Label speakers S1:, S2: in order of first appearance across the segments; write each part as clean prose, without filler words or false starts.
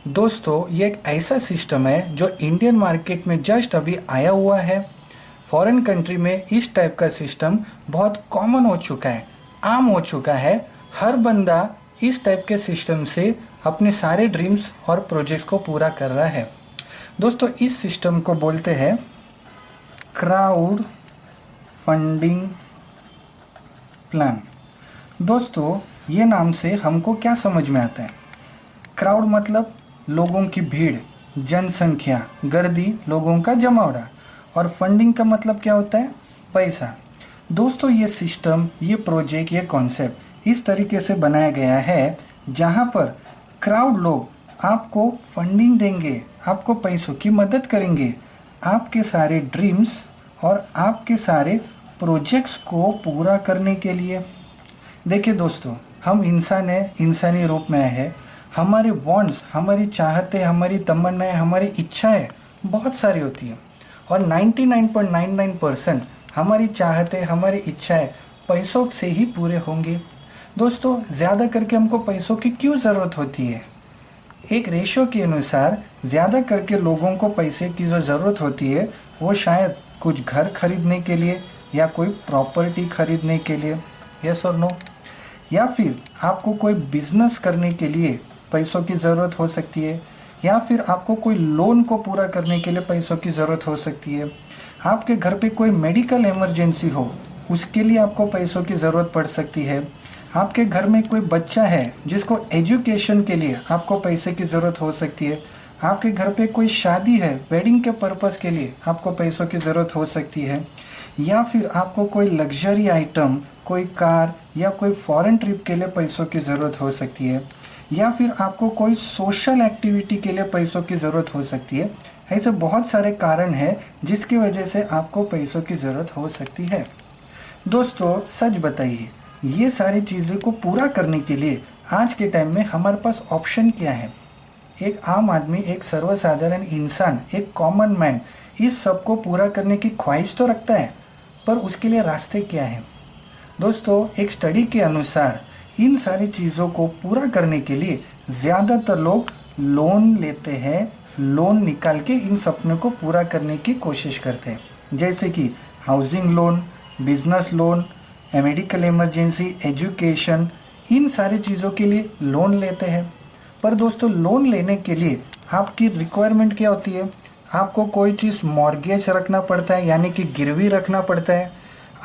S1: दोस्तों ये एक ऐसा सिस्टम है जो इंडियन मार्केट में जस्ट अभी आया हुआ है। फॉरेन कंट्री में इस टाइप का सिस्टम बहुत कॉमन हो चुका है, आम हो चुका है। हर बंदा इस टाइप के सिस्टम से अपने सारे ड्रीम्स और प्रोजेक्ट्स को पूरा कर रहा है। दोस्तों इस सिस्टम को बोलते हैं क्राउड फंडिंग प्लान। दोस्तों ये नाम से हमको क्या समझ में आता है? क्राउड मतलब लोगों की भीड़, जनसंख्या, गर्दी, लोगों का जमावड़ा। और फंडिंग का मतलब क्या होता है? पैसा। दोस्तों ये सिस्टम, ये प्रोजेक्ट, ये कॉन्सेप्ट इस तरीके से बनाया गया है जहाँ पर क्राउड लोग आपको फंडिंग देंगे, आपको पैसों की मदद करेंगे, आपके सारे ड्रीम्स और आपके सारे प्रोजेक्ट्स को पूरा करने के लिए। देखिए दोस्तों, हम इंसान हैं, इंसानी रूप में है। हमारे वांट्स, हमारी चाहते, हमारी तमन्नाएं, हमारी इच्छाएं बहुत सारी होती हैं और 99.99% हमारी चाहते, हमारी इच्छाएं पैसों से ही पूरे होंगे। दोस्तों ज़्यादा करके हमको पैसों की क्यों ज़रूरत होती है? एक रेशो के अनुसार ज़्यादा करके लोगों को पैसे की जो ज़रूरत होती है वो शायद कुछ घर खरीदने के लिए या कोई प्रॉपर्टी खरीदने के लिए, यस और नो, या फिर आपको कोई बिजनेस करने के लिए पैसों की ज़रूरत हो सकती है, या फिर आपको कोई लोन को पूरा करने के लिए पैसों की ज़रूरत हो सकती है। आपके घर पे कोई मेडिकल इमरजेंसी हो, उसके लिए आपको पैसों की ज़रूरत पड़ सकती है। आपके घर में कोई बच्चा है जिसको एजुकेशन के लिए आपको पैसे की ज़रूरत हो सकती है। आपके घर पे कोई शादी है, वेडिंग के पर्पज़ के लिए आपको पैसों की ज़रूरत हो सकती है। या फिर आपको कोई लग्जरी आइटम, कोई कार या कोई फॉरेन ट्रिप के लिए पैसों की ज़रूरत हो सकती है। या फिर आपको कोई सोशल एक्टिविटी के लिए पैसों की ज़रूरत हो सकती है। ऐसे बहुत सारे कारण हैं जिसकी वजह से आपको पैसों की ज़रूरत हो सकती है। दोस्तों सच बताइए, ये सारी चीज़ों को पूरा करने के लिए आज के टाइम में हमारे पास ऑप्शन क्या है? एक आम आदमी, एक सर्वसाधारण इंसान, एक कॉमन मैन इस सब को पूरा करने की ख्वाहिश तो रखता है, पर उसके लिए रास्ते क्या हैं? दोस्तों एक स्टडी के अनुसार इन सारी चीज़ों को पूरा करने के लिए ज़्यादातर लोग लोन लेते हैं। लोन निकाल के इन सपनों को पूरा करने की कोशिश करते हैं, जैसे कि housing loan, business loan, medical emergency, education, इन सारी चीज़ों के लिए लोन लेते हैं। पर दोस्तों लोन लेने के लिए आपकी रिक्वायरमेंट क्या होती है? आपको कोई चीज़ मॉर्गेज रखना पड़ता है, यानी कि गिरवी रखना पड़ता है।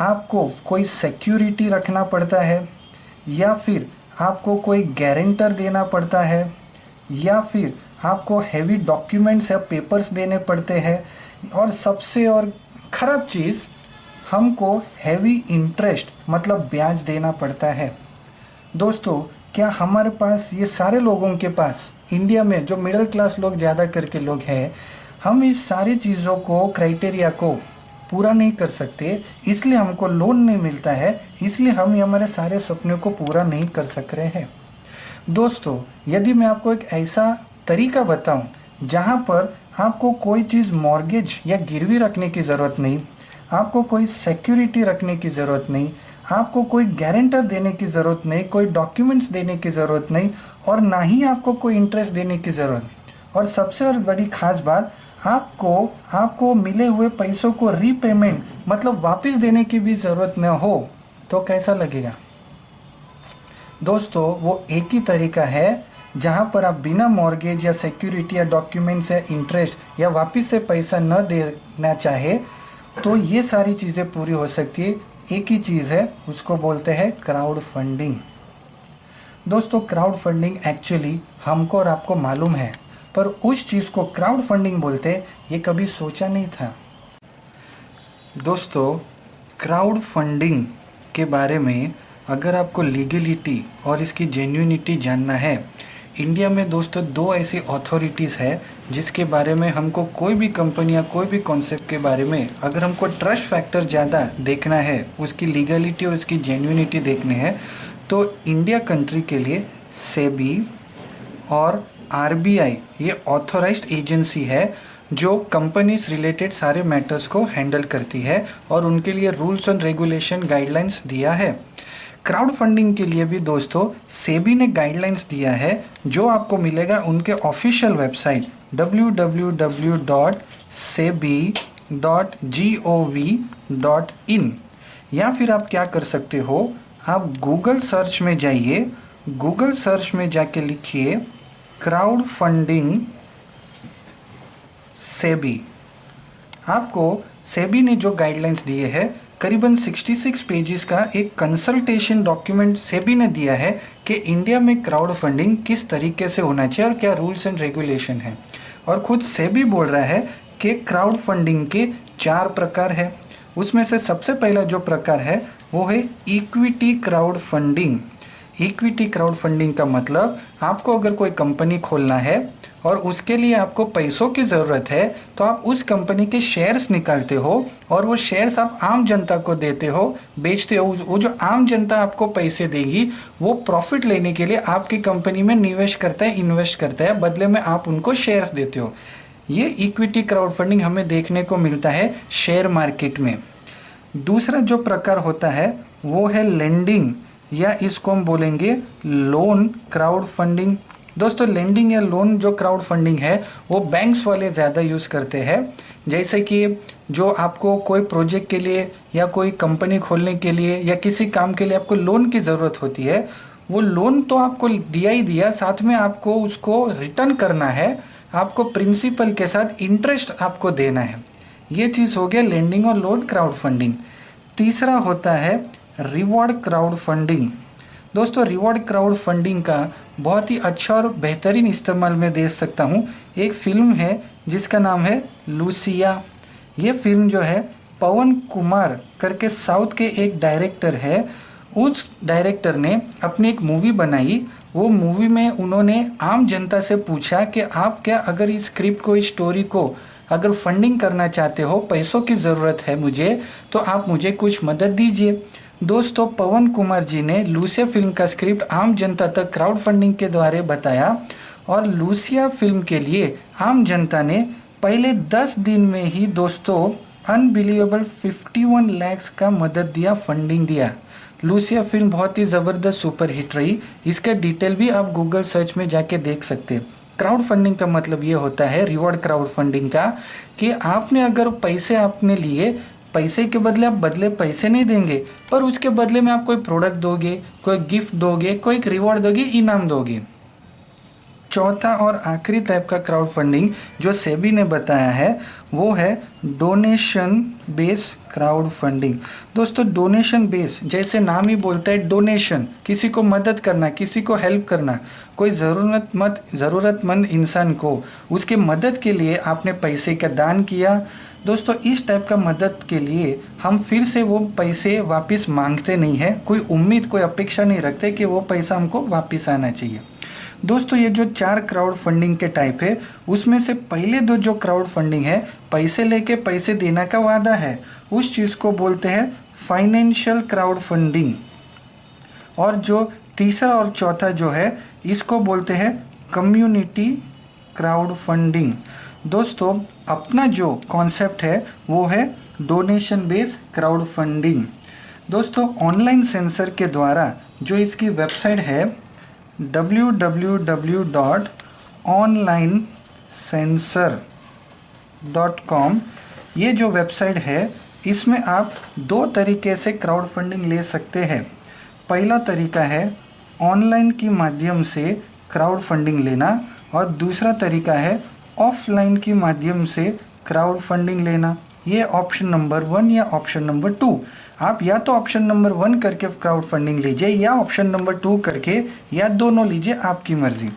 S1: आपको कोई सिक्योरिटी रखना पड़ता है, या फिर आपको कोई गारंटर देना पड़ता है, या फिर आपको हैवी डॉक्यूमेंट्स या पेपर्स देने पड़ते हैं। और सबसे और ख़राब चीज़, हमको हैवी इंटरेस्ट मतलब ब्याज देना पड़ता है। दोस्तों क्या हमारे पास, ये सारे लोगों के पास, इंडिया में जो मिडिल क्लास लोग ज़्यादा करके लोग हैं, हम इस सारी चीज़ों को, क्राइटेरिया को पूरा नहीं कर सकते, इसलिए हमको लोन नहीं मिलता है, इसलिए हम हमारे सारे सपनों को पूरा नहीं कर सक रहे हैं। दोस्तों यदि मैं आपको एक ऐसा तरीका बताऊं जहां पर आपको कोई चीज़ मॉर्गेज या गिरवी रखने की ज़रूरत नहीं, आपको कोई सिक्योरिटी रखने की ज़रूरत नहीं, आपको कोई गारंटर देने की ज़रूरत नहीं, कोई डॉक्यूमेंट्स देने की ज़रूरत नहीं, और ना ही आपको कोई इंटरेस्ट देने की ज़रूरत, और सबसे और बड़ी खास बात, आपको मिले हुए पैसों को रीपेमेंट मतलब वापस देने की भी ज़रूरत न हो, तो कैसा लगेगा? दोस्तों वो एक ही तरीका है जहां पर आप बिना मॉर्गेज या सिक्योरिटी या डॉक्यूमेंट्स या इंटरेस्ट या वापस से पैसा न देना चाहे तो ये सारी चीज़ें पूरी हो सकती है। एक ही चीज़ है, उसको बोलते हैं क्राउड फंडिंग। दोस्तों क्राउड फंडिंग एक्चुअली हमको और आपको मालूम है, पर उस चीज़ को क्राउड फंडिंग बोलते ये कभी सोचा नहीं था। दोस्तों क्राउड फंडिंग के बारे में अगर आपको लीगलिटी और इसकी जेन्युइनिटी जानना है, इंडिया में दोस्तों दो ऐसी अथॉरिटीज़ है जिसके बारे में हमको कोई भी कंपनी या कोई भी कॉन्सेप्ट के बारे में अगर हमको ट्रस्ट फैक्टर ज़्यादा देखना है, उसकी लीगलिटी और उसकी जेन्युइनिटी देखनी है, तो इंडिया कंट्री के लिए सेबी और आरबीआई ये ऑथोराइज्ड एजेंसी है जो कंपनीज रिलेटेड सारे मैटर्स को हैंडल करती है और उनके लिए रूल्स एंड रेगुलेशन गाइडलाइंस दिया है। क्राउड फंडिंग के लिए भी दोस्तों सेबी ने गाइडलाइंस दिया है, जो आपको मिलेगा उनके ऑफिशियल वेबसाइट www.sebi.gov.in। या फिर आप क्या कर सकते हो, आप गूगल सर्च में जाइए, गूगल सर्च में जाके लिखिए क्राउड फंडिंग सेबी। आपको सेबी ने जो गाइडलाइंस दिए हैं, करीबन 66 पेजेस का एक कंसल्टेशन डॉक्यूमेंट सेबी ने दिया है कि इंडिया में क्राउड फंडिंग किस तरीके से होना चाहिए और क्या रूल्स एंड रेगुलेशन है। और खुद सेबी बोल रहा है कि क्राउड फंडिंग के 4 प्रकार है। उसमें से सबसे पहला जो प्रकार है वो है equity crowd funding. Equity crowd funding का मतलब, आपको अगर कोई कंपनी खोलना है और उसके लिए आपको पैसों की ज़रूरत है, तो आप उस कंपनी के शेयर्स निकालते हो और वो शेयर्स आप आम जनता को देते हो, बेचते हो। वो जो आम जनता आपको पैसे देगी, वो प्रॉफिट लेने के लिए आपकी कंपनी में निवेश करता है, इन्वेस्ट करता है, बदले में आप उनको शेयर्स देते हो। ये इक्विटी क्राउड फंडिंग हमें देखने को मिलता है शेयर मार्केट में। दूसरा जो प्रकार होता है वो है लेंडिंग, या इसको हम बोलेंगे लोन क्राउड फंडिंग। दोस्तों लेंडिंग या लोन जो क्राउड फंडिंग है वो बैंक्स वाले ज़्यादा यूज़ करते हैं। जैसे कि जो आपको कोई प्रोजेक्ट के लिए या कोई कंपनी खोलने के लिए या किसी काम के लिए आपको लोन की ज़रूरत होती है, वो लोन तो आपको दिया ही दिया, साथ में आपको उसको रिटर्न करना है, आपको प्रिंसिपल के साथ इंटरेस्ट आपको देना है। ये चीज़ हो गया लेंडिंग और लोन क्राउड फंडिंग। तीसरा होता है रिवॉर्ड क्राउड फंडिंग। दोस्तों रिवॉर्ड क्राउड फंडिंग का बहुत ही अच्छा और बेहतरीन इस्तेमाल मैं दे सकता हूँ। एक फिल्म है जिसका नाम है लूसिया। ये फिल्म जो है पवन कुमार करके साउथ के एक डायरेक्टर है, उस डायरेक्टर ने अपनी एक मूवी बनाई। वो मूवी में उन्होंने आम जनता से पूछा कि आप क्या अगर इस स्क्रिप्ट को, इस स्टोरी को अगर फंडिंग करना चाहते हो, पैसों की ज़रूरत है मुझे, तो आप मुझे कुछ मदद दीजिए। दोस्तों पवन कुमार जी ने लूसिया फिल्म का स्क्रिप्ट आम जनता तक क्राउड फंडिंग के द्वारा बताया, और लूसिया फिल्म के लिए आम जनता ने पहले 10 दिन में ही दोस्तों अनबिलीवेबल 51 लाख का मदद दिया, फंडिंग दिया। लूसिया फिल्म बहुत ही ज़बरदस्त सुपर हिट रही। इसका डिटेल भी आप गूगल सर्च में जाके देख सकते हैं। क्राउड फंडिंग का मतलब ये होता है, रिवॉर्ड क्राउड फंडिंग का, कि आपने अगर पैसे आपने लिए, पैसे के बदले आप बदले पैसे नहीं देंगे, पर उसके बदले में आप कोई प्रोडक्ट दोगे, कोई गिफ्ट दोगे, कोई रिवॉर्ड दोगे, इनाम दोगे। चौथा और आखिरी टाइप का क्राउड फंडिंग जो सेबी ने बताया है वो है डोनेशन बेस क्राउड फंडिंग। दोस्तों डोनेशन बेस, जैसे नाम ही बोलता है डोनेशन, किसी को मदद करना, किसी को हेल्प करना, कोई ज़रूरतमंद इंसान को उसके मदद के लिए आपने पैसे का दान किया। दोस्तों इस टाइप का मदद के लिए हम फिर से वो पैसे वापस मांगते नहीं हैं, कोई उम्मीद, कोई अपेक्षा नहीं रखते कि वो पैसा हमको वापस आना चाहिए। दोस्तों ये जो 4 क्राउड फंडिंग के टाइप है, उसमें से पहले 2 जो क्राउड फंडिंग है, पैसे लेके पैसे देने का वादा है, उस चीज़ को बोलते हैं फाइनेंशियल क्राउड फंडिंग। और जो तीसरा और चौथा जो है, इसको बोलते हैं कम्युनिटी क्राउड फंडिंग। दोस्तों अपना जो कॉन्सेप्ट है वो है डोनेशन बेस्ड क्राउड फंडिंग। दोस्तों ऑनलाइन सेंसर के द्वारा जो इसकी वेबसाइट है www.onlinesensor.com, ये जो वेबसाइट है इसमें आप 2 तरीके से क्राउड फंडिंग ले सकते हैं। पहला तरीका है ऑनलाइन के माध्यम से क्राउड फंडिंग लेना, और दूसरा तरीका है ऑफलाइन के माध्यम से क्राउड फंडिंग लेना। ये ऑप्शन नंबर 1 या ऑप्शन नंबर 2, आप या तो ऑप्शन नंबर 1 करके क्राउड फंडिंग लीजिए या ऑप्शन नंबर 2 करके, या दोनों लीजिए, आपकी मर्जी।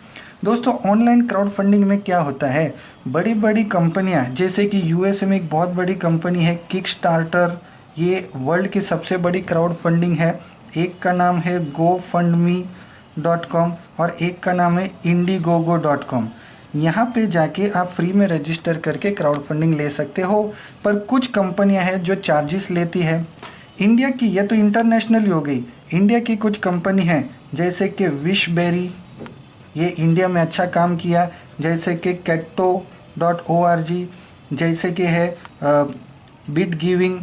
S1: दोस्तों ऑनलाइन क्राउड फंडिंग में क्या होता है, बड़ी बड़ी कंपनियां, जैसे कि यूएसए में एक बहुत बड़ी कंपनी है किकस्टार्टर, ये वर्ल्ड की सबसे बड़ी क्राउड फंडिंग है। एक का नाम है GoFundMe.com और एक का नाम है Indiegogo.com। यहाँ पे जाके आप फ्री में रजिस्टर करके क्राउड फंडिंग ले सकते हो, पर कुछ कंपनियां हैं जो चार्जेस लेती है। इंडिया की, यह तो इंटरनेशनल हो गई, इंडिया की कुछ कंपनी हैं जैसे कि विशबेरी, ये इंडिया में अच्छा काम किया, जैसे कि Ketto.org, जैसे कि है बिट गिविंग,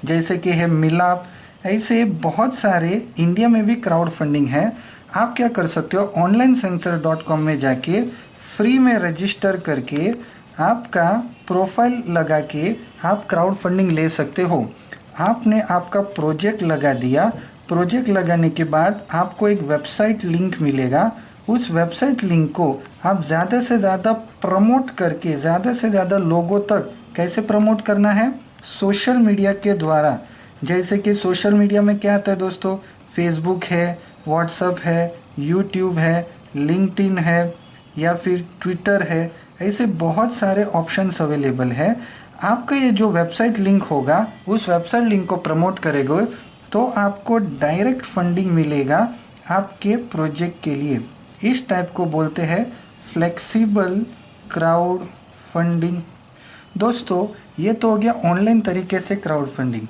S1: जैसे कि है मिलाप, ऐसे बहुत सारे इंडिया में भी क्राउड फंडिंग है। आप क्या कर सकते हो, onlinesensor.com में जाके फ्री में रजिस्टर करके आपका प्रोफाइल लगा के आप क्राउड फंडिंग ले सकते हो। आपने आपका प्रोजेक्ट लगा दिया, प्रोजेक्ट लगाने के बाद आपको एक वेबसाइट लिंक मिलेगा। उस वेबसाइट लिंक को आप ज़्यादा से ज़्यादा प्रमोट करके ज़्यादा से ज़्यादा लोगों तक कैसे प्रमोट करना है, सोशल मीडिया के द्वारा। जैसे कि सोशल मीडिया में क्या आता है दोस्तों, फेसबुक है, व्हाट्सअप है, यूट्यूब है, लिंक्डइन है या फिर ट्विटर है, ऐसे बहुत सारे ऑप्शंस अवेलेबल है। आपका ये जो वेबसाइट लिंक होगा, उस वेबसाइट लिंक को प्रमोट करेंगे तो आपको डायरेक्ट फंडिंग मिलेगा आपके प्रोजेक्ट के लिए। इस टाइप को बोलते हैं फ्लेक्सिबल क्राउड फंडिंग। दोस्तों ये तो हो गया ऑनलाइन तरीके से क्राउड फंडिंग।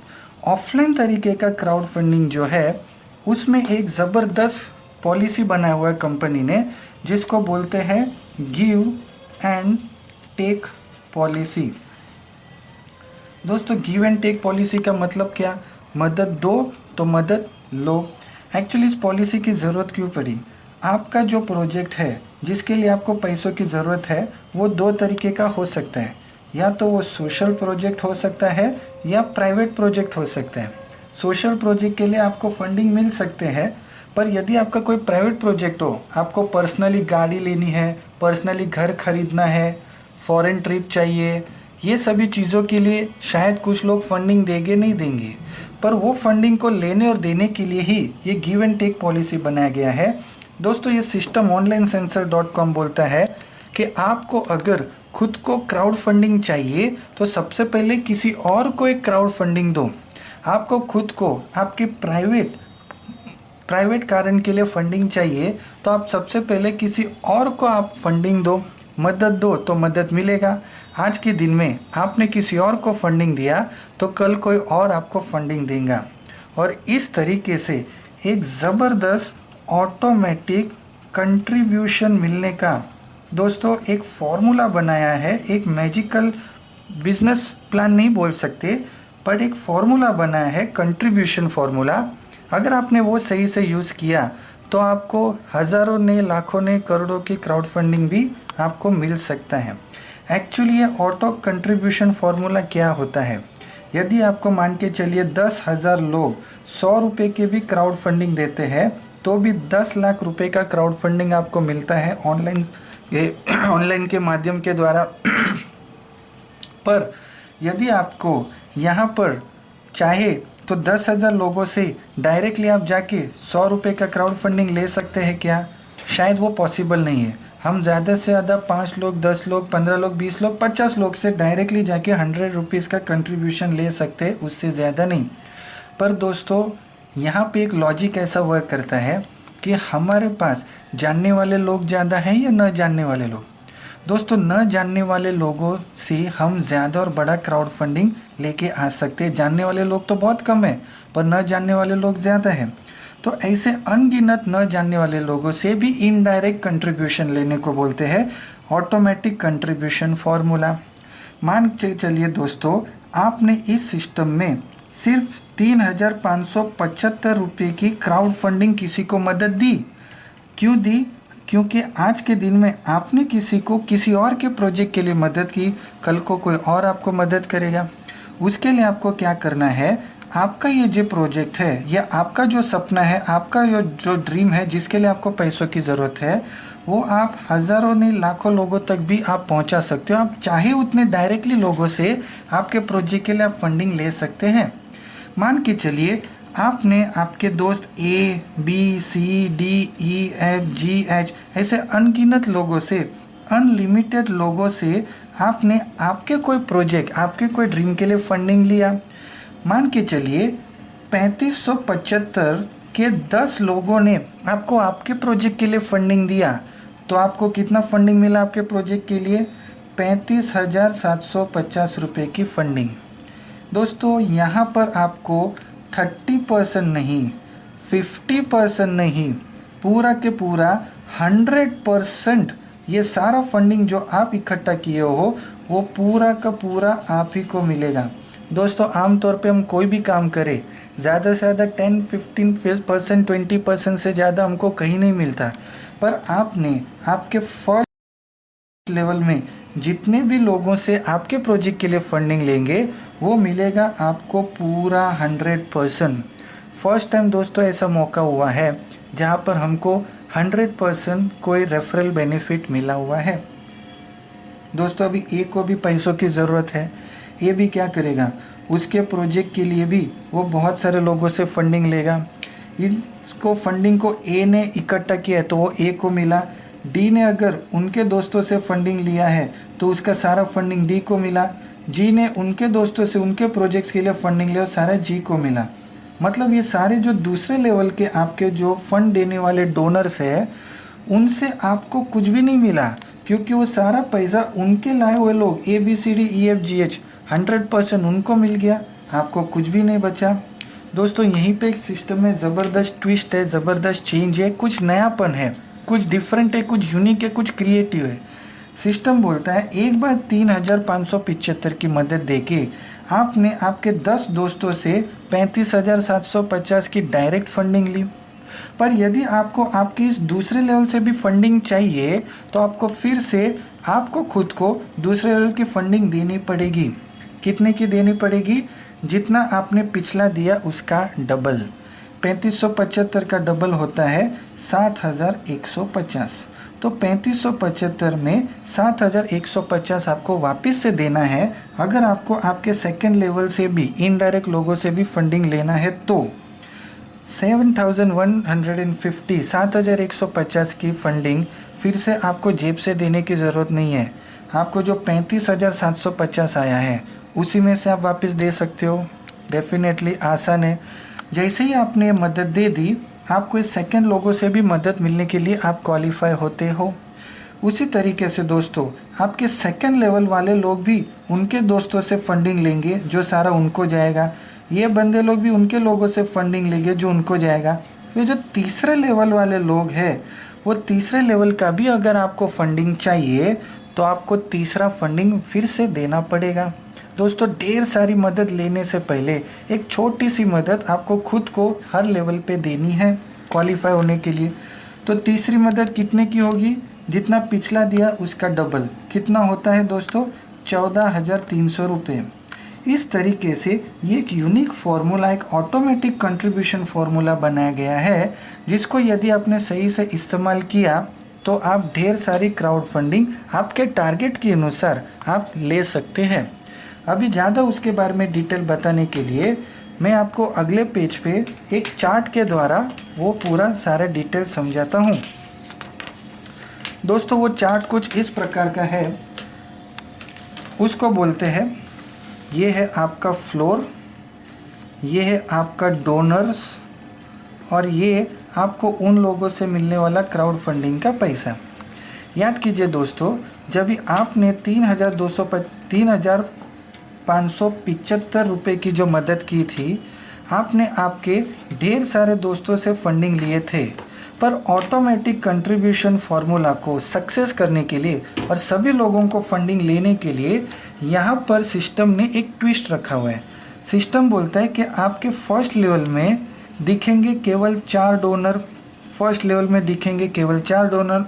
S1: ऑफलाइन तरीके का क्राउड फंडिंग जो है उसमें एक ज़बरदस्त पॉलिसी बनाया हुआ है कंपनी ने, जिसको बोलते हैं गिव एंड टेक पॉलिसी। दोस्तों गिव एंड टेक पॉलिसी का मतलब क्या, मदद दो तो मदद लो। एक्चुअली इस पॉलिसी की ज़रूरत क्यों पड़ी, आपका जो प्रोजेक्ट है जिसके लिए आपको पैसों की ज़रूरत है वो दो तरीके का हो सकता है, या तो वो सोशल प्रोजेक्ट हो सकता है या प्राइवेट प्रोजेक्ट हो सकता है। सोशल प्रोजेक्ट के लिए आपको फंडिंग मिल सकते हैं, पर यदि आपका कोई प्राइवेट प्रोजेक्ट हो, आपको पर्सनली गाड़ी लेनी है, पर्सनली घर खरीदना है, फॉरेन ट्रिप चाहिए, ये सभी चीज़ों के लिए शायद कुछ लोग फंडिंग देंगे नहीं देंगे, पर वो फंडिंग को लेने और देने के लिए ही ये गिव एंड टेक पॉलिसी बनाया गया है। दोस्तों ये सिस्टम onlinesensor.com बोलता है कि आपको अगर खुद को क्राउड फंडिंग चाहिए तो सबसे पहले किसी और को एक क्राउड फंडिंग दो। आपको खुद को आपके प्राइवेट कारण के लिए फंडिंग चाहिए तो आप सबसे पहले किसी और को आप फंडिंग दो, मदद दो तो मदद मिलेगा। आज के दिन में आपने किसी और को फंडिंग दिया तो कल कोई और आपको फंडिंग देगा। और इस तरीके से एक ज़बरदस्त ऑटोमेटिक कंट्रीब्यूशन मिलने का दोस्तों एक फॉर्मूला बनाया है। एक मैजिकल बिजनेस प्लान नहीं बोल सकते, पर एक फॉर्मूला बनाया है, कंट्रीब्यूशन फॉर्मूला। अगर आपने वो सही से यूज़ किया तो आपको हज़ारों ने, लाखों ने, करोड़ों की क्राउड फंडिंग भी आपको मिल सकता है। एक्चुअली ये ऑटो कंट्रीब्यूशन फॉर्मूला क्या होता है, यदि आपको मान के चलिए 10,000 लोग 100 रुपये की भी क्राउड फंडिंग देते हैं तो भी 10 लाख रुपए का क्राउड फंडिंग आपको मिलता है ऑनलाइन के माध्यम के द्वारा। पर यदि आपको यहाँ पर चाहे तो 10,000 लोगों से डायरेक्टली आप जाके 100 रुपये का क्राउड फंडिंग ले सकते हैं क्या, शायद वो पॉसिबल नहीं है। हम ज़्यादा से ज़्यादा 5 लोग, 10 लोग, 15 लोग, 20 लोग, 50 लोग से डायरेक्टली जाके 100 रुपीज़ का कंट्रीब्यूशन ले सकते हैं, उससे ज़्यादा नहीं। पर दोस्तों यहाँ पे एक लॉजिक ऐसा वर्क करता है कि हमारे पास जानने वाले लोग ज़्यादा हैं या न जानने वाले लोग। दोस्तों न जानने वाले लोगों से हम ज़्यादा और बड़ा क्राउड फंडिंग लेके आ सकते हैं। जानने वाले लोग तो बहुत कम है, पर न जानने वाले लोग ज़्यादा हैं। तो ऐसे अनगिनत न जानने वाले लोगों से भी इनडायरेक्ट कंट्रीब्यूशन लेने को बोलते हैं ऑटोमेटिक कंट्रीब्यूशन फॉर्मूला। मान के चलिए दोस्तों, आपने इस सिस्टम में सिर्फ 3,575 रुपये की क्राउड फंडिंग किसी को मदद दी। क्यों दी? क्योंकि आज के दिन में आपने किसी को किसी और के प्रोजेक्ट के लिए मदद की, कल को कोई और आपको मदद करेगा। उसके लिए आपको क्या करना है, आपका ये जो प्रोजेक्ट है या आपका जो सपना है, आपका जो ड्रीम है, जिसके लिए आपको पैसों की ज़रूरत है, वो आप हज़ारों नहीं लाखों लोगों तक भी आप पहुंचा सकते हो। आप चाहे उतने डायरेक्टली लोगों से आपके प्रोजेक्ट के लिए आप फंडिंग ले सकते हैं। मान के चलिए आपने आपके दोस्त A, B, C, D, E, F, G, H ऐसे अनगिनत लोगों से, अनलिमिटेड लोगों से आपने आपके कोई प्रोजेक्ट, आपके कोई ड्रीम के लिए फंडिंग लिया। मान के चलिए 3575 के 10 लोगों ने आपको आपके प्रोजेक्ट के लिए फंडिंग दिया, तो आपको कितना फंडिंग मिला आपके प्रोजेक्ट के लिए? 35,750 रुपये की फंडिंग। दोस्तों यहाँ पर आपको 30% नहीं, 50% नहीं, पूरा के पूरा 100% ये सारा फंडिंग जो आप इकट्ठा किए हो वो पूरा का पूरा आप ही को मिलेगा। दोस्तों आमतौर पे हम कोई भी काम करें, ज़्यादा से ज़्यादा 10-15%, 20% से ज़्यादा हमको कहीं नहीं मिलता। पर आपने आपके फर्स्ट लेवल में जितने भी लोगों से आपके प्रोजेक्ट के लिए फंडिंग लेंगे वो मिलेगा आपको पूरा 100%। फर्स्ट टाइम दोस्तों ऐसा मौका हुआ है जहाँ पर हमको 100% कोई रेफरल बेनिफिट मिला हुआ है। दोस्तों अभी ए को भी पैसों की ज़रूरत है, ये भी क्या करेगा, उसके प्रोजेक्ट के लिए भी वो बहुत सारे लोगों से फंडिंग लेगा। इसको फंडिंग को ए ने इकट्ठा किया है तो वो ए को मिला। डी ने अगर उनके दोस्तों से फंडिंग लिया है तो उसका सारा फंडिंग डी को मिला। जी ने उनके दोस्तों से उनके प्रोजेक्ट्स के लिए फंडिंग लिया, सारा जी को मिला। मतलब ये सारे जो दूसरे लेवल के आपके जो फंड देने वाले डोनर्स हैं उनसे आपको कुछ भी नहीं मिला, क्योंकि वो सारा पैसा उनके लाए हुए लोग ABCDEFGH 100% उनको मिल गया, आपको कुछ भी नहीं बचा। दोस्तों यहीं पे एक सिस्टम में ज़बरदस्त ट्विस्ट है, ज़बरदस्त चेंज है, कुछ नयापन है, कुछ डिफरेंट है, कुछ यूनिक है, कुछ क्रिएटिव है। सिस्टम बोलता है एक बार 3575 की मदद देके आपने आपके 10 दोस्तों से 35,750 की डायरेक्ट फंडिंग ली। पर यदि आपको आपके इस दूसरे लेवल से भी फंडिंग चाहिए तो आपको फिर से आपको खुद को दूसरे लेवल की फंडिंग देनी पड़ेगी। कितने की देनी पड़ेगी? जितना आपने पिछला दिया उसका डबल। 3575 का डबल होता है 7150। तो 3575 में 7150 आपको वापस से देना है अगर आपको आपके सेकंड लेवल से भी इनडायरेक्ट लोगों से भी फंडिंग लेना है तो 7150 7150 की फंडिंग फिर से आपको जेब से देने की ज़रूरत नहीं है। आपको जो 35,750 आया है उसी में से आप वापस दे सकते हो। डेफिनेटली आसान है। जैसे ही आपने मदद दे दी आपको इस सेकंड लोगों से भी मदद मिलने के लिए आप क्वालिफाई होते हो। उसी तरीके से दोस्तों आपके सेकंड लेवल वाले लोग भी उनके दोस्तों से फंडिंग लेंगे जो सारा उनको जाएगा, ये बंदे लोग भी उनके लोगों से फंडिंग लेंगे जो उनको जाएगा। ये जो तीसरे लेवल वाले लोग हैं वो तीसरे लेवल का भी अगर आपको फंडिंग चाहिए तो आपको तीसरा फंडिंग फिर से देना पड़ेगा। दोस्तों ढेर सारी मदद लेने से पहले एक छोटी सी मदद आपको खुद को हर लेवल पे देनी है क्वालिफाई होने के लिए। तो तीसरी मदद कितने की होगी? जितना पिछला दिया उसका डबल। कितना होता है दोस्तों? 14,300 रुपये। इस तरीके से ये एक यूनिक फार्मूला, एक ऑटोमेटिक कंट्रीब्यूशन फार्मूला बनाया गया है जिसको यदि आपने सही से इस्तेमाल किया तो आप ढेर सारी क्राउड फंडिंग आपके टारगेट के अनुसार आप ले सकते हैं। अभी ज़्यादा उसके बारे में डिटेल बताने के लिए मैं आपको अगले पेज पे एक चार्ट के द्वारा वो पूरा सारा डिटेल समझाता हूँ। दोस्तों वो चार्ट कुछ इस प्रकार का है, उसको बोलते हैं, ये है आपका फ्लोर, ये है आपका डोनर्स और ये आपको उन लोगों से मिलने वाला क्राउड फंडिंग का पैसा। याद कीजिए दोस्तों, जब भी आपने 3,575 रुपये की जो मदद की थी, आपने आपके ढेर सारे दोस्तों से फंडिंग लिए थे, पर ऑटोमेटिक कंट्रीब्यूशन फार्मूला को सक्सेस करने के लिए और सभी लोगों को फंडिंग लेने के लिए यहाँ पर सिस्टम ने एक ट्विस्ट रखा हुआ है। सिस्टम बोलता है कि आपके फर्स्ट लेवल में दिखेंगे केवल 4 डोनर, फर्स्ट लेवल में दिखेंगे केवल 4 डोनर।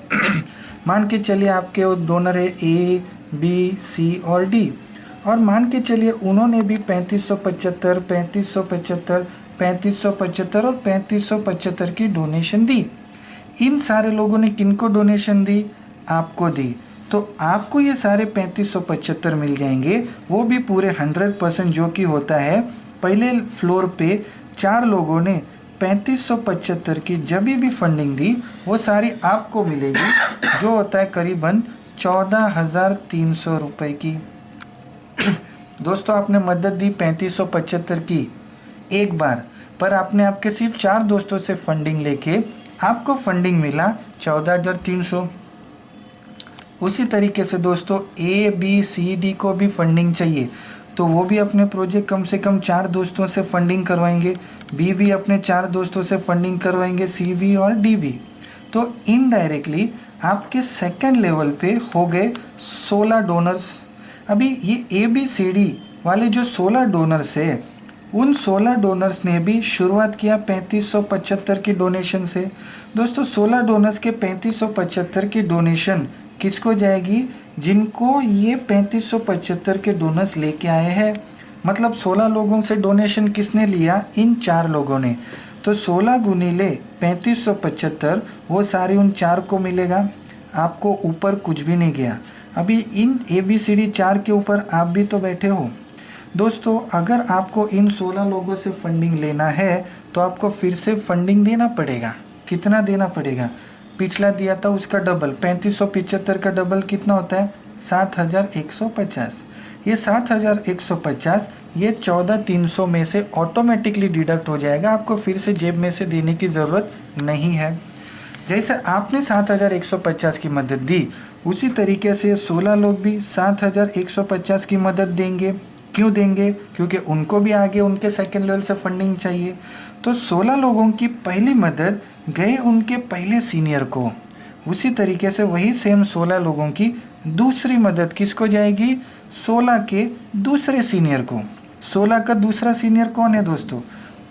S1: मान के चलिए आपके वो डोनर है A, B, C और D, और मान के चलिए उन्होंने भी 3575, 3575, 3575 और 3575 की डोनेशन दी। इन सारे लोगों ने किनको डोनेशन दी? आपको दी। तो आपको ये सारे 3575 मिल जाएंगे, वो भी पूरे 100%, जो कि होता है पहले फ्लोर पे 4 लोगों ने 3575 की जब भी फंडिंग दी वो सारी आपको मिलेगी, जो होता है करीबन 14,300 रुपये की। दोस्तों आपने मदद दी 3575 की एक बार, पर आपने आपके सिर्फ 4 दोस्तों से फंडिंग लेके आपको फंडिंग मिला 14,300। उसी तरीके से दोस्तों A, B, C, D को भी फंडिंग चाहिए तो वो भी अपने प्रोजेक्ट कम से कम 4 दोस्तों से फंडिंग करवाएंगे, B भी अपने 4 दोस्तों से फंडिंग करवाएंगे, C भी और D भी। तो इनडायरेक्टली आपके सेकंड लेवल पे हो गए 16 डोनर्स। अभी ये A, B, C, D वाले जो 16 डोनर्स है उन 16 डोनर्स ने भी शुरुआत किया 3575 की डोनेशन से। दोस्तों 16 डोनर्स के 3575 की डोनेशन किसको जाएगी? जिनको ये 3575 के डोनर्स लेके आए हैं। मतलब 16 लोगों से डोनेशन किसने लिया? इन 4 लोगों ने। तो 16 गुनीले 3575 वो सारे उन 4 को मिलेगा। आपको ऊपर कुछ भी नहीं गया। अभी इन ABCD 4 के ऊपर आप भी तो बैठे हो। दोस्तों अगर आपको इन 16 लोगों से फंडिंग लेना है तो आपको फिर से फंडिंग देना पड़ेगा। कितना देना पड़ेगा? पिछला दिया था उसका डबल, 3575 का डबल कितना होता है? 7150। ये 7150 ये 14300 में से ऑटोमेटिकली डिडक्ट हो जाएगा। आपको फिर से जेब में से देने की ज़रूरत नहीं है। जैसे आपने 7150 की मदद दी, उसी तरीके से 16 लोग भी 7150 की मदद देंगे। क्यों देंगे? क्योंकि उनको भी आगे उनके सेकेंड लेवल से फंडिंग चाहिए। तो 16 लोगों की पहली मदद गए उनके पहले सीनियर को। उसी तरीके से वही सेम 16 लोगों की दूसरी मदद किसको जाएगी? 16 के दूसरे सीनियर को। 16 का दूसरा सीनियर कौन है दोस्तों?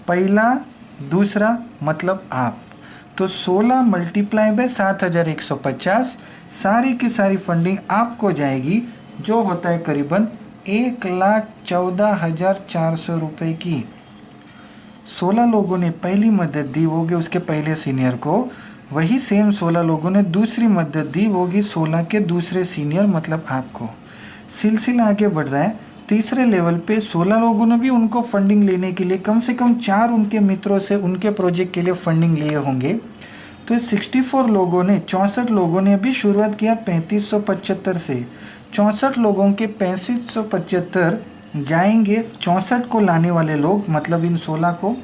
S1: पहला दूसरा मतलब आप। तो 16 मल्टीप्लाई बाय 7150, सारी की सारी फंडिंग आपको जाएगी, जो होता है करीबन 1,14,400 रुपये की। 16 लोगों ने पहली मदद दी, वो गए उसके पहले सीनियर को। वही सेम 16 लोगों ने दूसरी मदद दी, वो गई 16 के दूसरे सीनियर मतलब आपको। सिलसिला आगे बढ़ रहा है। तीसरे लेवल पे 16 लोगों ने भी उनको फंडिंग लेने के लिए कम से कम 4 उनके मित्रों से उनके प्रोजेक्ट के लिए फंडिंग लिए होंगे। तो 64 लोगों ने 64 लोगों ने भी शुरुआत किया 3575 से। 64 लोगों के 3575 जाएंगे 64 को लाने वाले लोग मतलब इन 16 को।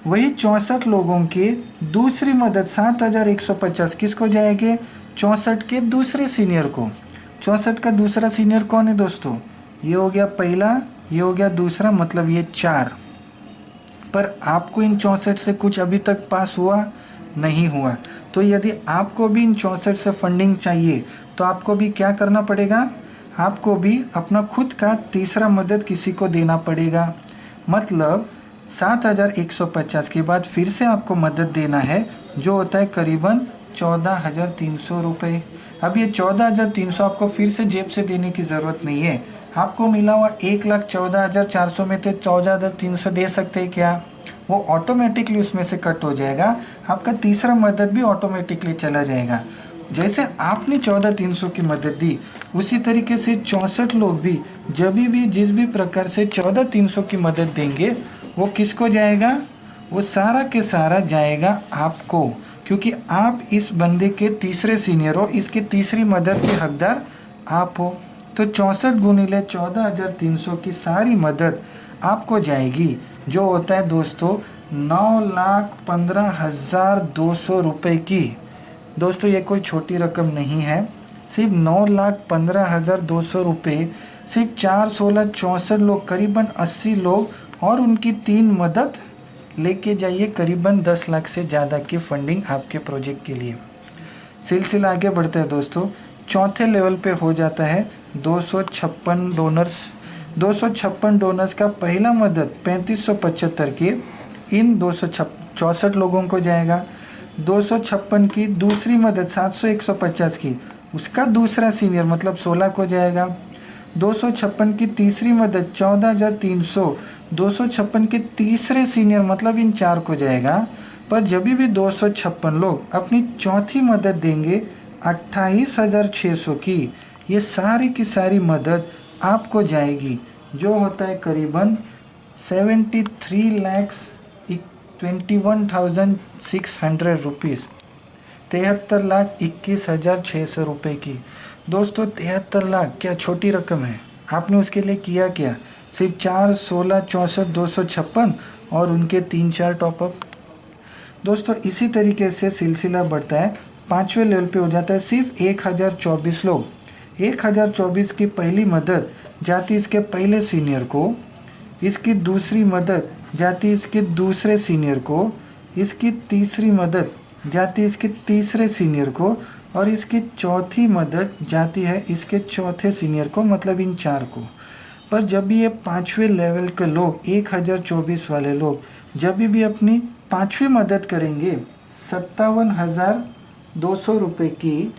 S1: वही 64 लोगों के दूसरी मदद 7150 किसको जाएंगे? 64 के दूसरे सीनियर को। 64 का दूसरा सीनियर कौन है दोस्तों? ये हो गया पहला, ये हो गया दूसरा, मतलब ये 4। पर आपको इन 64 से कुछ अभी तक पास हुआ नहीं हुआ। तो यदि आपको भी इन 64 से फंडिंग चाहिए तो आपको भी क्या करना पड़ेगा? आपको भी अपना खुद का तीसरा मदद किसी को देना पड़ेगा। मतलब 7150 के बाद फिर से आपको मदद देना है, जो होता है करीबन 14,300 रुपये। अब ये 14,300 आपको फिर से जेब से देने की ज़रूरत नहीं है। आपको मिला हुआ 1,14,400 में से 14,300 दे सकते हैं क्या? वो ऑटोमेटिकली उसमें से कट हो जाएगा। आपका तीसरा मदद भी ऑटोमेटिकली चला जाएगा। जैसे आपने 14,300 की मदद दी, उसी तरीके से 64 लोग भी जब भी जिस भी प्रकार से 14,300 की मदद देंगे, वो किसको जाएगा? वो सारा के सारा जाएगा आपको, क्योंकि आप इस बंदे के तीसरे सीनियर हो, इसके तीसरी मदद के हकदार आप हो। तो 64 गुणिले 14,300 की सारी मदद आपको जाएगी, जो होता है दोस्तों 9,15,200 रुपये की। दोस्तों ये कोई छोटी रकम नहीं है। सिर्फ 9,15,200 रुपये सिर्फ 4, 16, 64 लोग, करीबन 80 लोग और उनकी 3 मदद लेके जाइए करीबन 10 लाख से ज़्यादा की फंडिंग आपके प्रोजेक्ट के लिए। सिलसिला आगे बढ़ता है दोस्तों। चौथे लेवल पे हो जाता है 256 डोनर्स। 256 डोनर्स का पहला मदद 3575 के इन 264 लोगों को जाएगा। 256 की दूसरी मदद 700-150 की उसका दूसरा सीनियर मतलब 16 को जाएगा। 256 की तीसरी मदद 14,300 256 के तीसरे सीनियर मतलब इन 4 को जाएगा। पर जब भी 256 लोग अपनी चौथी मदद देंगे 28,600 की, ये सारी की सारी मदद आपको जाएगी, जो होता है करीबन 73,21,600 रुपीज़, 73,21,600 रुपये की। दोस्तों 73 लाख क्या छोटी रकम है? आपने उसके लिए किया क्या? सिर्फ 4, 16, 64, 256 और उनके 3-4 टॉपअप। दोस्तों इसी तरीके से सिलसिला बढ़ता है। 5वें लेवल पे हो जाता है सिर्फ 1,024 लोग। 1,024 की पहली मदद जाती इसके पहले सीनियर को, इसकी दूसरी मदद जाती इसके दूसरे सीनियर को, इसकी तीसरी मदद जाती इसके तीसरे सीनियर को और इसकी चौथी मदद जाती है इसके चौथे सीनियर को मतलब इन 4 को। पर जब भी ये 5वें लेवल के लोग 1024 वाले लोग जब भी अपनी 5वीं मदद करेंगे 57,200 रुपये की,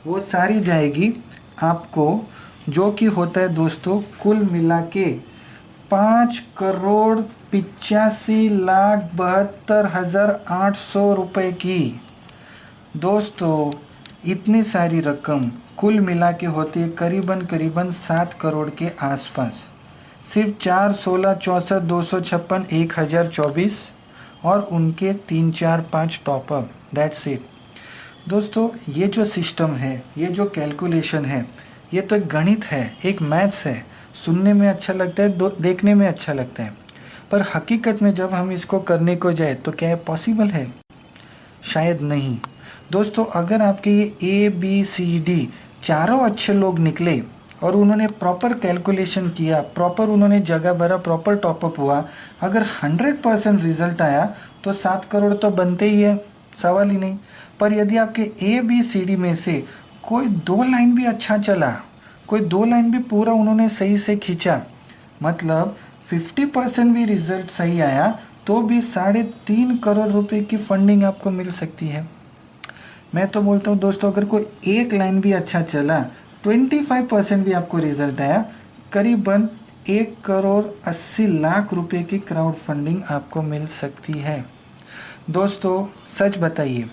S1: वो सारी जाएगी आपको, जो कि होता है दोस्तों कुल मिला के 5,85,72,800 रुपये की। दोस्तों इतनी सारी रकम कुल मिला के होती है करीबन 7 करोड़ के आसपास। सिर्फ 4, 16, 64, 256, 1024 और उनके 3, 4, 5 टॉपअप, दैट्स इट। दोस्तों ये जो सिस्टम है, ये जो कैलकुलेशन है, ये तो एक गणित है, एक मैथ्स है। सुनने में अच्छा लगता है, देखने में अच्छा लगता है, पर हकीकत में जब हम इसको करने को जाए तो क्या ये पॉसिबल है? शायद नहीं। दोस्तों अगर आपके ये ABCD चारों अच्छे लोग निकले और उन्होंने प्रॉपर कैलकुलेशन किया, प्रॉपर उन्होंने जगह भरा, प्रॉपर टॉपअप हुआ, अगर 100% रिजल्ट आया तो 7 करोड़ तो बनते ही है, सवाल ही नहीं। पर यदि आपके ABCD में से कोई 2 लाइन भी अच्छा चला, कोई 2 लाइन भी पूरा उन्होंने सही से खींचा, मतलब 50% भी रिजल्ट सही आया, तो भी 3.5 करोड़ रुपए की फंडिंग आपको मिल सकती है। मैं तो बोलता हूँ दोस्तों अगर कोई एक लाइन भी अच्छा चला, 25% भी आपको रिजल्ट आया, करीबन 1,80,00,000 रुपए की क्राउड फंडिंग आपको मिल सकती है। दोस्तों सच बताइए,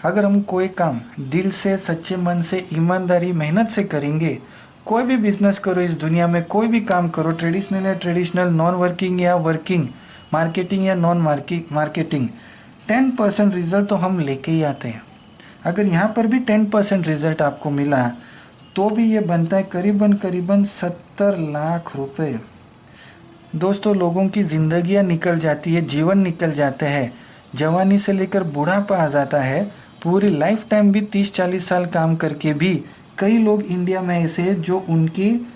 S1: अगर हम कोई काम दिल से, सच्चे मन से, ईमानदारी, मेहनत से करेंगे, कोई भी बिजनेस करो इस दुनिया में, कोई भी काम करो, ट्रेडिशनल या ट्रेडिशनल, नॉन वर्किंग या वर्किंग, मार्केटिंग या नॉन मार्केटिंग, 10% रिजल्ट तो हम लेके ही आते हैं। अगर यहाँ पर भी 10% रिजल्ट आपको मिला तो भी ये बनता है करीबन 70 लाख रुपए। दोस्तों लोगों की ज़िंदगियाँ निकल जाती है, जीवन निकल जाते हैं, जवानी से लेकर बुढ़ापा आ जाता है, पूरी लाइफ टाइम भी 30-40 साल काम करके भी कई लोग इंडिया में ऐसे जो उनकी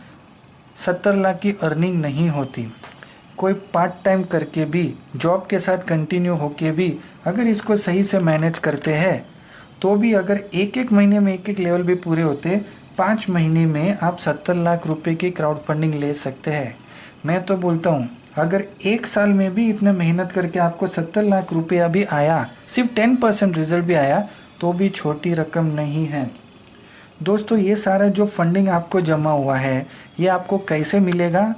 S1: 70 लाख की अर्निंग नहीं होती। कोई पार्ट टाइम करके भी, जॉब के साथ कंटिन्यू होके भी अगर इसको सही से मैनेज करते हैं तो भी अगर एक महीने में एक लेवल भी पूरे होते, 5 महीने में आप 70 लाख रुपए की क्राउड फंडिंग ले सकते हैं। मैं तो बोलता हूँ अगर 1 साल में भी इतना मेहनत करके आपको 70 लाख रुपया भी आया, सिर्फ 10% रिजल्ट भी आया, तो भी छोटी रकम नहीं है। दोस्तों ये सारा जो फंडिंग आपको जमा हुआ है, ये आपको कैसे मिलेगा?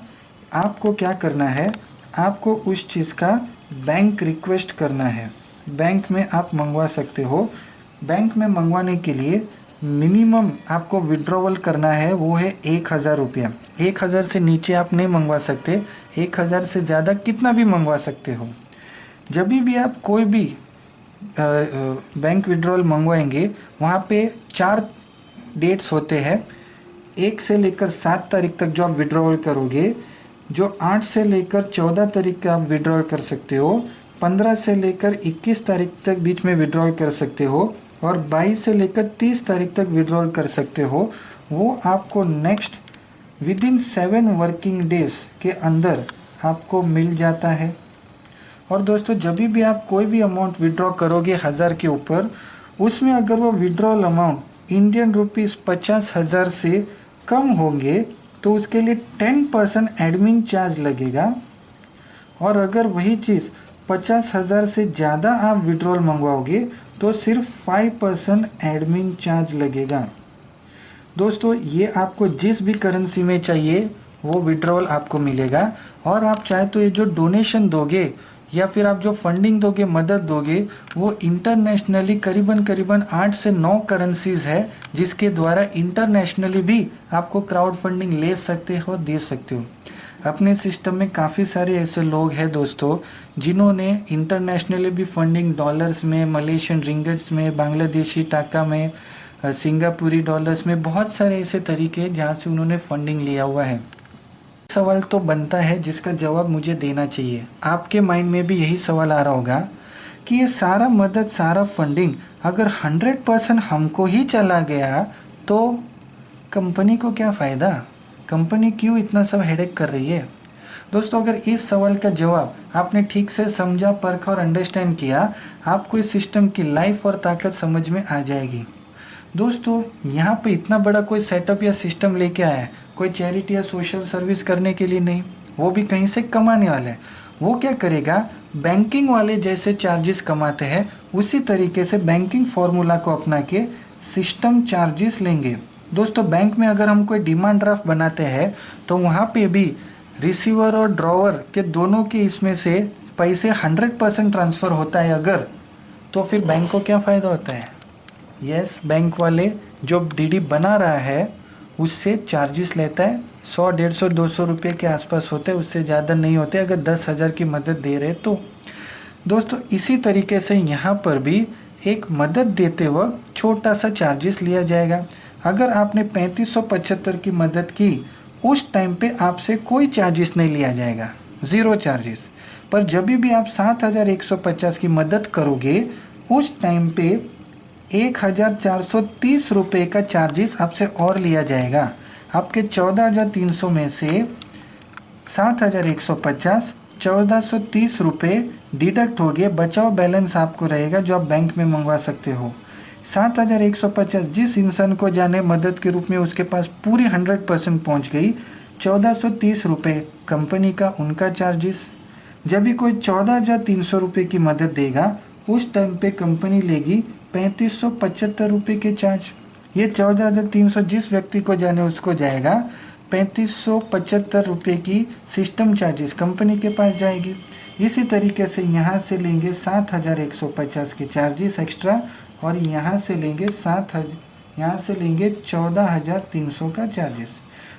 S1: आपको क्या करना है, आपको उस चीज़ का बैंक रिक्वेस्ट करना है। बैंक में आप मंगवा सकते हो। बैंक में मंगवाने के लिए मिनिमम आपको विड्रॉवल करना है, वो है 1,000 रुपया। 1,000 से नीचे आप नहीं मंगवा सकते, 1,000 से ज़्यादा कितना भी मंगवा सकते हो। जब भी आप कोई भी बैंक विड्रॉवल मंगवाएंगे, वहाँ पे 4 डेट्स होते हैं। 1 से लेकर 7 तारीख तक जो आप विड्रॉवल करोगे, जो 8 से लेकर 14 तारीख का आप विड्रॉवल कर सकते हो, 15 से लेकर 21 तारीख तक बीच में विड्रॉवल कर सकते हो, और 22 से लेकर 30 तारीख तक विड्रॉल कर सकते हो। वो आपको नेक्स्ट विदिन 7 वर्किंग डेज के अंदर आपको मिल जाता है। और दोस्तों जब भी आप कोई भी अमाउंट विड्रॉ करोगे 1000 के ऊपर, उसमें अगर वो विड्रॉल अमाउंट इंडियन रुपीज़ 50,000 से कम होंगे तो उसके लिए 10% एडमिन चार्ज लगेगा। और अगर वही चीज़ 50,000 से ज़्यादा आप विड्रॉल मंगवाओगे तो सिर्फ 5% एडमिन चार्ज लगेगा। दोस्तों ये आपको जिस भी करेंसी में चाहिए वो विड्रॉल आपको मिलेगा। और आप चाहे तो ये जो डोनेशन दोगे या फिर आप जो फंडिंग दोगे, मदद दोगे, वो इंटरनेशनली करीबन 8 से 9 करेंसीज है, जिसके द्वारा इंटरनेशनली भी आपको क्राउड फंडिंग ले सकते हो, दे सकते हो। अपने सिस्टम में काफ़ी सारे ऐसे लोग हैं दोस्तों जिन्होंने इंटरनेशनली भी फंडिंग डॉलर्स में, मलेशियन रिंगट्स में, बांग्लादेशी टाका में, सिंगापुरी डॉलर्स में, बहुत सारे ऐसे तरीके हैं जहाँ से उन्होंने फंडिंग लिया हुआ है। सवाल तो बनता है जिसका जवाब मुझे देना चाहिए। आपके माइंड में भी यही सवाल आ रहा होगा कि ये सारा मदद, सारा फंडिंग अगर 100% हमको ही चला गया तो कंपनी को क्या फ़ायदा? कंपनी क्यों इतना सब हेडेक कर रही है? दोस्तों अगर इस सवाल का जवाब आपने ठीक से समझा, परखा और अंडरस्टैंड किया, आपको इस सिस्टम की लाइफ और ताकत समझ में आ जाएगी। दोस्तों यहाँ पे इतना बड़ा कोई सेटअप या सिस्टम लेके आया है, कोई चैरिटी या सोशल सर्विस करने के लिए नहीं, वो भी कहीं से कमाने वाला है। वो क्या करेगा, बैंकिंग वाले जैसे चार्जेस कमाते हैं उसी तरीके से बैंकिंग फॉर्मूला को अपना के सिस्टम चार्जेस लेंगे। दोस्तों बैंक में अगर हम कोई डिमांड ड्राफ्ट बनाते हैं तो वहाँ पे भी रिसीवर और ड्रॉवर के दोनों के इसमें से पैसे 100% ट्रांसफ़र होता है अगर, तो फिर बैंक को क्या फ़ायदा होता है। यस, बैंक वाले जो डीडी बना रहा है उससे चार्जेस लेता है, 100, 150, 200 रुपये के आसपास होते हैं, उससे ज़्यादा नहीं होते अगर 10,000 की मदद दे रहे तो। दोस्तों इसी तरीके से यहाँ पर भी एक मदद देते वक्त छोटा सा चार्जेस लिया जाएगा। अगर आपने 3575 की मदद की उस टाइम पे आपसे कोई चार्जेस नहीं लिया जाएगा, ज़ीरो चार्जेस। पर जब भी आप 7150 की मदद करोगे उस टाइम पे 1430 रुपये का चार्जेस आपसे और लिया जाएगा। आपके 14,300 में से 7,150, 1,430 रुपये डिडक्ट हो गए, बचाओ बैलेंस आपको रहेगा जो आप बैंक में मंगवा सकते हो। 7,150 जिस इंसान को जाने मदद के रूप में उसके पास पूरी 100% पहुँच गई, 1,430 रुपये कंपनी का उनका चार्जेस। जब भी कोई 14,300 रुपये की मदद देगा उस टाइम पे कंपनी लेगी 3,575 रुपये के चार्ज। ये 14,300 जिस व्यक्ति को जाने उसको जाएगा, 3,575 रुपये की सिस्टम चार्जेस कंपनी के पास जाएगी। इसी तरीके से यहाँ से लेंगे 7,150 के चार्जेस एक्स्ट्रा और यहाँ से लेंगे 14,300 का चार्जेस।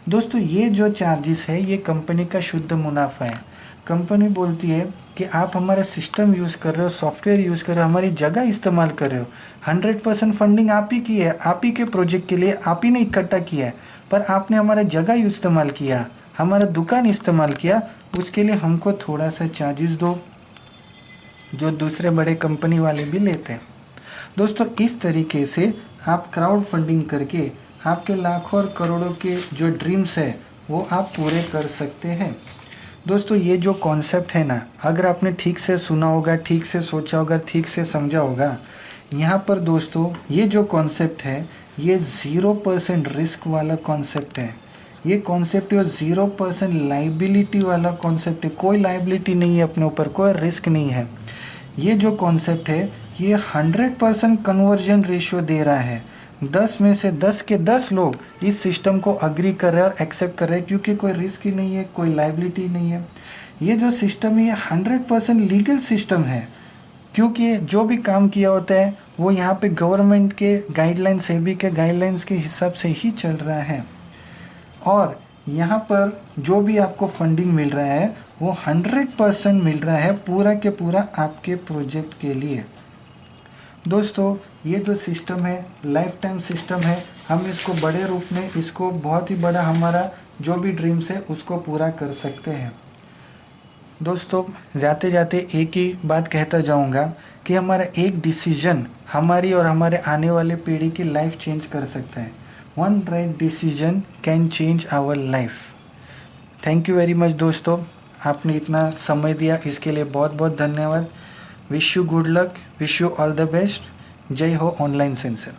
S1: दोस्तों ये जो चार्जेस है ये कंपनी का शुद्ध मुनाफा है। कंपनी बोलती है कि आप हमारा सिस्टम यूज़ कर रहे हो, सॉफ्टवेयर यूज़ कर रहे हो, हमारी जगह इस्तेमाल कर रहे हो, 100% फंडिंग आप ही की है, आप ही के प्रोजेक्ट के लिए आप ही ने इकट्ठा किया है, पर आपने हमारा जगह इस्तेमाल किया, हमारा दुकान इस्तेमाल किया, उसके लिए हमको थोड़ा सा चार्जेस दो, जो दूसरे बड़े कंपनी वाले भी लेते हैं। दोस्तों इस तरीके से आप क्राउड फंडिंग करके आपके लाखों और करोड़ों के जो ड्रीम्स है वो आप पूरे कर सकते हैं। दोस्तों ये जो कॉन्सेप्ट है ना, अगर आपने ठीक से सुना होगा, ठीक से सोचा होगा, ठीक से समझा होगा, यहाँ पर दोस्तों ये जो कॉन्सेप्ट है ये 0% रिस्क वाला कॉन्सेप्ट है। ये कॉन्सेप्ट है 0% लाइबिलिटी वाला कॉन्सेप्ट है। कोई लाइबिलिटी नहीं है अपने ऊपर, कोई रिस्क नहीं है। ये जो कॉन्सेप्ट है ये 100% कन्वर्जन रेशियो दे रहा है। 10 में से 10 के 10 लोग इस सिस्टम को अग्री कर रहे हैं और एक्सेप्ट कर रहे हैं, क्योंकि कोई रिस्क ही नहीं है, कोई लाइबिलिटी नहीं है। ये जो सिस्टम है ये 100% लीगल सिस्टम है, क्योंकि जो भी काम किया होता है वो यहाँ पे गवर्नमेंट के गाइडलाइन, सेबी के गाइडलाइंस के हिसाब से ही चल रहा है। और यहाँ पर जो भी आपको फंडिंग मिल रहा है वो 100% मिल रहा है पूरा के पूरा आपके प्रोजेक्ट के लिए। दोस्तों ये जो सिस्टम है लाइफ टाइम सिस्टम है, हम इसको बड़े रूप में, इसको बहुत ही बड़ा हमारा जो भी ड्रीम्स है उसको पूरा कर सकते हैं। दोस्तों जाते जाते एक ही बात कहता जाऊंगा कि हमारा एक डिसीजन हमारी और हमारे आने वाले पीढ़ी की लाइफ चेंज कर सकता है। One right decision can change our life. Thank you very much दोस्तों, आपने इतना समय दिया इसके लिए बहुत बहुत धन्यवाद। Wish you good luck, wish you all the best. जय हो ऑनलाइन सेंसर।